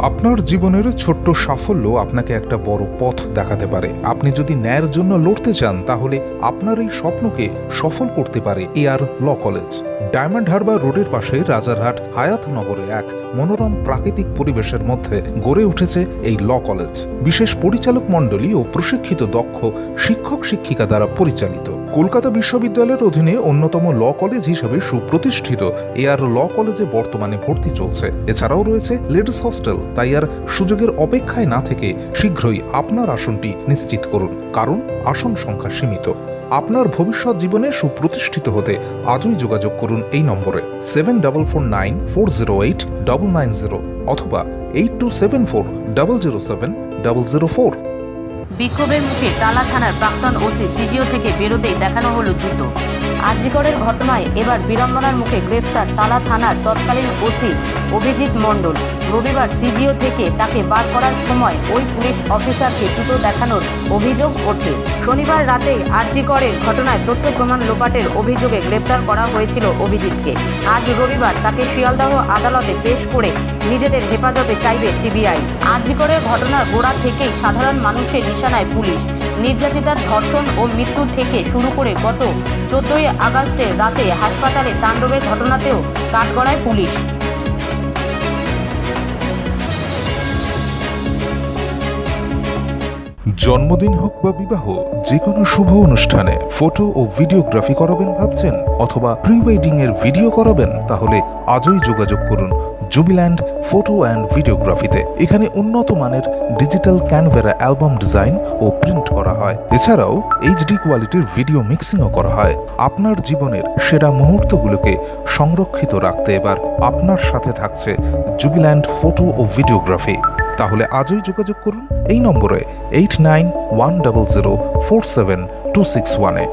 আপনার জীবনের ছোট্ট সাফল্য আপনাকে একটা বড় পথ দেখাতে পারে। আপনি যদি ন্যায়ের জন্য লড়তে চান তাহলে আপনার এই স্বপ্নকে সফল করতে পারে AR law college. Diamond Harbour রোডের পাশে রাজারহাট হায়াতনগরে এক মনোরম প্রাকৃতিক পরিবেশের মধ্যে গড়ে উঠেছে এই ল কলেজ। বিশেষ পরিচালক মণ্ডলী ও প্রশিক্ষিত দক্ষ শিক্ষক শিক্ষিকা দ্বারা পরিচালিত। কলকাতা বিশ্ববিদ্যালয়ের অধীনে অন্যতম ল কলেজ হিসেবে সুপ্রতিষ্ঠিত এআর ল কলেজে বর্তমানে ভর্তি চলছে। এছাড়াও রয়েছে লেডিস হস্টেল। তাই আর সুযোগের অপেক্ষায় না থেকে শীঘ্রই আপনার আসনটি নিশ্চিত করুন, কারণ আসন সংখ্যা সীমিত। আপনার ভবিষ্যৎ জীবনে সুপ্রতিষ্ঠিত হতে আজই যোগাযোগ করুন এই নম্বরে 7449408990 অথবা 8274007004। বিক্ষোভের মুখে টালা থানার প্রাক্তন ওসি সিজিও থেকে বেরোতেই দেখানো হলো যুদ্ধ। আজিকরের ঘটনায় এবার বিড়ম্বনার মুখে গ্রেফতার টালা থানার তৎকালীন ওসি অভিজিৎ মণ্ডল। রবিবার সিজিও থেকে তাকে বার করার সময় ওই পুলিশ অফিসারকে জুতো দেখানোর অভিযোগ ওঠে। শনিবার রাতে আজিকরের ঘটনায় তথ্য প্রমাণ লোপাটের অভিযোগে গ্রেফতার করা হয়েছিল অভিজিৎকে। আজ রবিবার তাকে শিয়ালদহ আদালতে পেশ করে নিজেদের হেফাজতে চাইবে সিবিআই। আজিকরের ঘটনার গোড়া থেকেই সাধারণ মানুষের নিশানায় পুলিশ। নির্যাতিতার ধর্ষণ ও মৃত্যু থেকে শুরু করে গত 14ই আগস্টের রাতে হাসপাতালে তাণ্ডবের ঘটনাতেও কাঠগড়ায় পুলিশ। জন্মদিন হোক বা বিবাহ, যে কোনো শুভ অনুষ্ঠানে ফটো ও ভিডিওগ্রাফি করাবেন ভাবছেন, অথবা প্রি ওয়েডিং এর ভিডিও করাবেন, তাহলে আজই যোগাযোগ করুন জুবিল্যান্ড ফটো অ্যান্ড ভিডিওগ্রাফিতে। এখানে উন্নত মানের ডিজিটাল ক্যানভেরা অ্যালবাম ডিজাইন ও প্রিন্ট করা হয়। এছাড়াও এইচডি কোয়ালিটির ভিডিও মিক্সিংও করা হয়। আপনার জীবনের সেরা মুহূর্তগুলোকে সংরক্ষিত রাখতে এবার আপনার সাথে থাকছে জুবিল্যান্ড ফটো ও ভিডিওগ্রাফি। তাহলে আজই যোগাযোগ করুন এই নম্বরে 8910047261-এ।